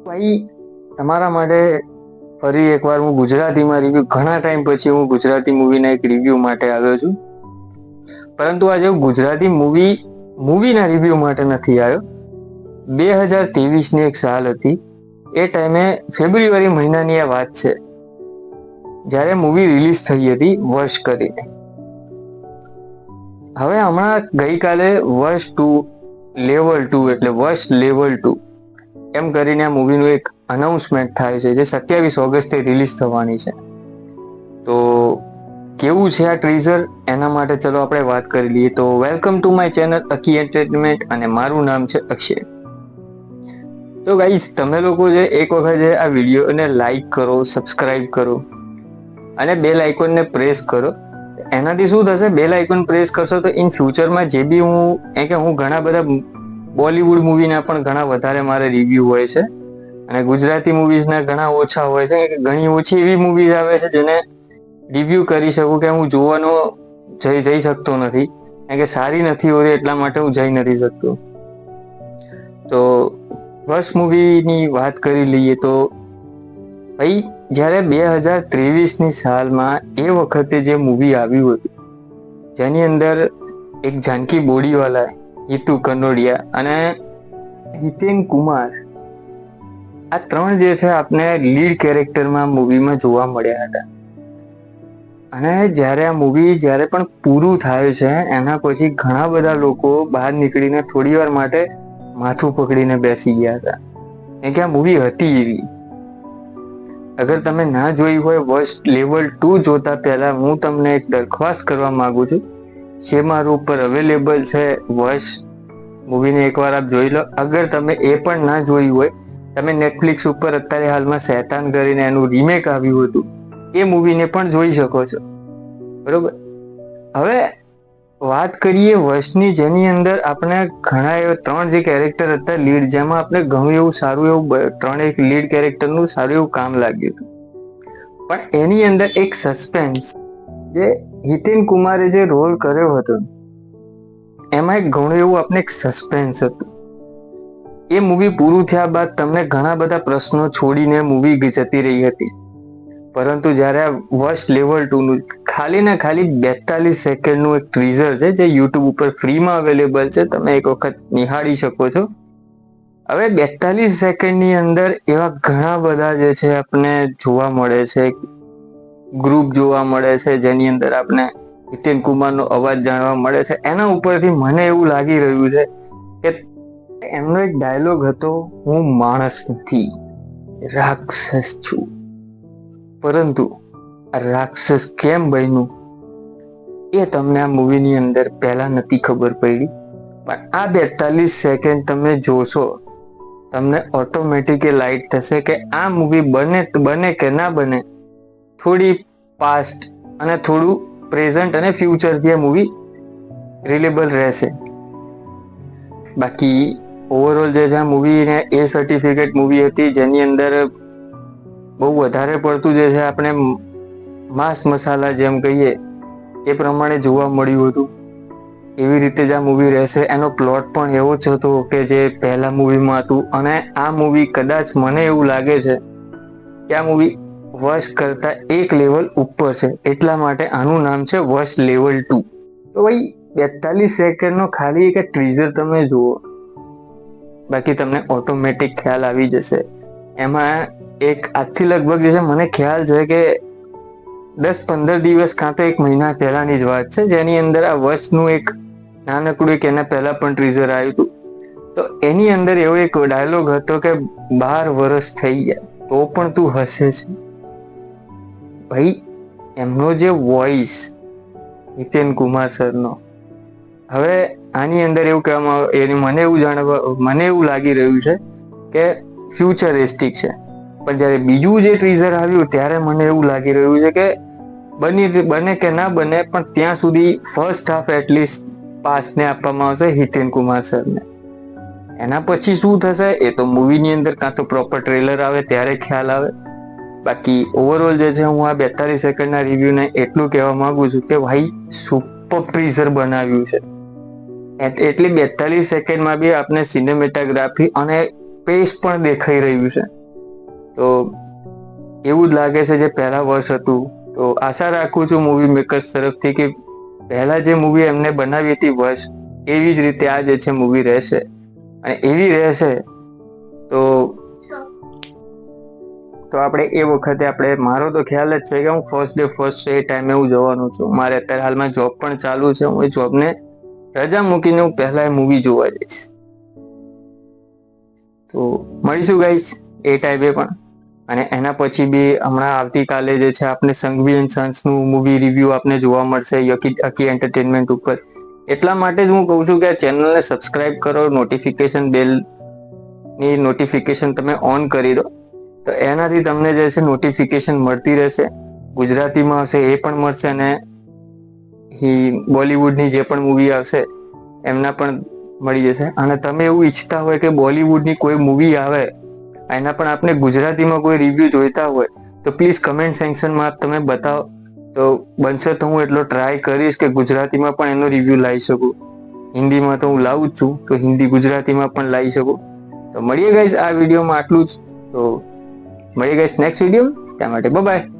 ભાઈ તમારા માટે ફરી એકવાર હું ગુજરાતીમાં રિવ્યુ ઘણા ટાઈમ પછી હું ગુજરાતી મૂવીના એક રિવ્યુ માટે આવ્યો છું. પરંતુ આજે હું ગુજરાતી મૂવીના રિવ્યુ માટે નથી આવ્યો. 2023ની એક સાલ હતી. એ ટાઈમે ફેબ્રુઆરી મહિનાની આ વાત છે, જ્યારે મૂવી રિલીઝ થઈ હતી વર્ષ કરીને. હવે હમણાં ગઈકાલે વર્ષ 2 લેવલ 2 એટલે વર્ષ લેવલ 2 એમ કરીને આ મૂવીનું એક અનાઉન્સમેન્ટ થાય છે, જે 27 ઓગસ્ટે રિલીઝ થવાની છે. તો કેવું છે આ ટ્રીઝર, એના માટે ચલો આપણે વાત કરી લઈએ. તો વેલકમ ટુ માય ચેનલ અકી એન્ટરટેનમેન્ટ, અને મારું નામ છે અક્ષય. તો ગાઈસ, તમે લોકો જે એક વખત આ વિડીયોને લાઈક કરો, સબસ્ક્રાઇબ કરો અને બેલ આઇકોનને પ્રેસ કરો. એનાથી શું થશે, બેલ આઇકોન પ્રેસ કરશો તો ઇન ફ્યુચરમાં જે બી હું ઘણા બધા બોલિવૂડ મૂવીના પણ ઘણા વધારે મારે રિવ્યુ હોય છે, અને ગુજરાતી મૂવીઝના ઘણા ઓછા હોય છે. ઘણી ઓછી એવી મૂવીઝ આવે છે જેને રિવ્યુ કરી શકું કે હું જોવાનો જઈ શકતો નથી, કારણ કે સારી નથી હોતી, એટલા માટે હું જઈ નથી શકતો. તો ફર્સ્ટ મૂવીની વાત કરી લઈએ. તો ભાઈ, જ્યારે 2023ની સાલમાં એ વખતે જે મૂવી આવ્યું હતું, જેની અંદર એક જાનકી બોડીવાલા, હિતુ કનોડિયા અને હિતેન કુમાર, આ ત્રણ જે છે આપણે લીડ કેરેક્ટરમાં મૂવીમાં જોવા મળ્યા હતા. અને જ્યારે આ મૂવી જ્યારે પણ પૂરું થાય છે, એના પછી ઘણા બધા લોકો બહાર નીકળીને થોડી વાર માટે માથું પકડીને બેસી ગયા હતા, કારણ કે આ મૂવી હતી એવી. અગર તમે ના જોઈ હોય વર્ષ લેવલ 2 જોતા પહેલા હું તમને એક દરખાસ્ત કરવા માંગુ છું, જે મારું ઉપર અવેલેબલ છે. વર્ષ મૂવીને એકવાર આપ જોઈ લો. અગર તમે એ પણ ના જોઈ હોય, તમે નેટફ્લિક્સ ઉપર અત્યારે હાલમાં શેતાન કરીને એનું રીમેક આવ્યું હતું, એ મૂવીને પણ જોઈ શકો છો. બરોબર. હવે વાત કરીએ વર્ષની, જેની અંદર આપણે ઘણા એવા ત્રણ જે કેરેક્ટર હતા લીડ, જેમાં આપણે ઘણું એવું સારું એવું ત્રણેક લીડ કેરેક્ટરનું સારું એવું કામ લાગ્યું હતું. પણ એની અંદર એક સસ્પેન્સ, જે હિતેન કુમારે જે રોલ કર્યો હતો, એમાં એક ઘણું એવું આપણે એક સસ્પેન્સ હતું. એ મૂવી પૂરું થયા બાદ તમને ઘણા બધા પ્રશ્નો છોડીને મૂવી જતી રહી હતી. પરંતુ જ્યારે આ વર્ષ લેવલ 2નું ખાલી ને ખાલી 42 સેકન્ડનું એક ટ્રીઝર છે, જે યુટ્યુબ ઉપર ફ્રીમાં અવેલેબલ છે, તમે એક વખત નિહાળી શકો છો. હવે 42 સેકન્ડની અંદર એવા ઘણા બધા જે છે આપણે જોવા મળે છે, ગ્રુપ જોવા મળે છે, જેની અંદર આપણે હિતેન કુમારનો અવાજ જાણવા મળે છે. એના ઉપરથી મને એવું લાગી રહ્યું છે કે એમનો એક ડાયલોગ હતો, હું માણસ નથી, રાક્ષસ છું. પરંતુ આ રાક્ષસ કેમ બન્યું એ તમને આ મૂવીની અંદર પહેલા નથી ખબર પડી. પણ આ 42 સેકન્ડ તમે જોશો, તમને ઓટોમેટિક લાઈટ થશે કે આ મૂવી બને કે ના બને, થોડી પાસ્ટ અને થોડું પ્રેઝન્ટ અને ફ્યુચરથી આ મૂવી રિલેબલ રહેશે. બાકી ઓવરઓલ જે છે આ મૂવીને એ સર્ટિફિકેટ મૂવી હતી, જેની અંદર બહુ વધારે પડતું જે છે આપણે માંસ મસાલા જેમ કહીએ એ પ્રમાણે જોવા મળ્યું હતું. એવી રીતે જ આ મૂવી રહેશે. એનો પ્લોટ પણ એવો જ હતો કે જે પહેલા મૂવીમાં હતું, અને આ મૂવી કદાચ મને એવું લાગે છે કે આ મૂવી વર્ષ કરતા એક લેવલ ઉપર છે, એટલા માટે આનું નામ છે વર્ષ લેવલ 2. તો ભાઈ 42 સેકન્ડનો ખાલી એક ટ્રીઝર તમે જુઓ, બાકી તમને ઓટોમેટિક ખ્યાલ આવી જશે. એમાં એક આજથી લગભગ જે છે મને ખ્યાલ છે કે 10-15 દિવસ કાં તો 1 મહિના પહેલાની જ વાત છે, જેની અંદર આ વર્ષનું એક નાનકડું એક એના પહેલા પણ ટ્રીઝર આવ્યું હતું. તો એની અંદર એવો એક ડાયલોગ હતો કે 12 વર્ષ થઈ ગયા તો પણ તું હસે છે. ભાઈ, એમનો જે વોઇસ હિતેન કુમાર સરનો, હવે આની અંદર એવું કહેવામાં મને એવું લાગી રહ્યું છે કે ફ્યુચરિસ્ટિક છે. પણ જ્યારે બીજું જે ટ્રીઝર આવ્યું ત્યારે મને એવું લાગી રહ્યું છે કે બને કે ના બને, પણ ત્યાં સુધી ફર્સ્ટ હાફ એટલીસ્ટ પાસને આપવામાં આવશે હિતેન કુમાર સરને. એના પછી શું થશે એ તો મૂવીની અંદર કાં તો પ્રોપર ટ્રેલર આવે ત્યારે ખ્યાલ આવે. બાકી ઓવરઓલ જે છે હું આ 42 સેકન્ડના રિવ્યુને એટલું કહેવા માંગુ છું કે ભાઈ, સુપર ટ્રીઝર બનાવ્યું છે. એટલે 42 સેકન્ડમાં બી આપણે સિનેમેટોગ્રાફી અને પેસ પણ દેખાઈ રહ્યું છે. તો એવું જ લાગે છે જે પહેલા વર્ષ હતું. તો આશા રાખું છું મૂવી મેકર્સ તરફથી કે પહેલા જે મૂવી એમને બનાવી હતી વર્ષ, એવી જ રીતે આ જે છે મૂવી રહેશે, અને એવી રહેશે તો આપણે એ વખતે મારો તો ખ્યાલ જ છે કે હું ફર્સ્ટ ડે ફર્સ્ટ શો એ ટાઈમે હું જવાનું છું. મારે અત્યારે હાલમાં જોબ પણ ચાલુ છે, હું એ જોબને રજા મૂકીને હું પહેલા એ મૂવી જોવા જઈશ. તો મળીશું ગાઈસ એ ટાઈમે પણ. અને એના પછી બી હમણાં આવતીકાલે જે છે આપણે સંઘવી એન્ડ સન્સનું મૂવી રિવ્યુ આપને જોવા મળશે અકી એન્ટરટેનમેન્ટ ઉપર. એટલા માટે જ હું કહું છું કે આ ચેનલને સબસ્ક્રાઇબ કરો, નોટિફિકેશન બેલ ની નોટિફિકેશન તમે ઓન કરી દો, તો એનાથી તમને જે છે નોટિફિકેશન મળતી રહેશે. ગુજરાતીમાં આવશે એ પણ મળશે, અને બોલિવૂડની જે પણ મૂવી આવશે એમના પણ મળી જશે. અને તમે એવું ઈચ્છતા હોય કે બોલિવૂડની કોઈ મૂવી આવે, એના પણ આપણે ગુજરાતીમાં કોઈ રિવ્યુ જોઈતા હોય, તો પ્લીઝ કમેન્ટ સેક્શનમાં તમે બતાવો. તો બનશે તો હું એટલો ટ્રાય કરીશ કે ગુજરાતીમાં પણ એનો રિવ્યુ લાવી શકું. હિન્દીમાં તો હું લાવું જ છું, તો હિન્દી ગુજરાતીમાં પણ લાવી શકું. તો મળીએ ગાઈસ આ વિડીયોમાં આટલું જ. તો મળીએ ગાઈસ નેક્સ્ટ વિડીયો, ત્યાં માટે બાય બાય.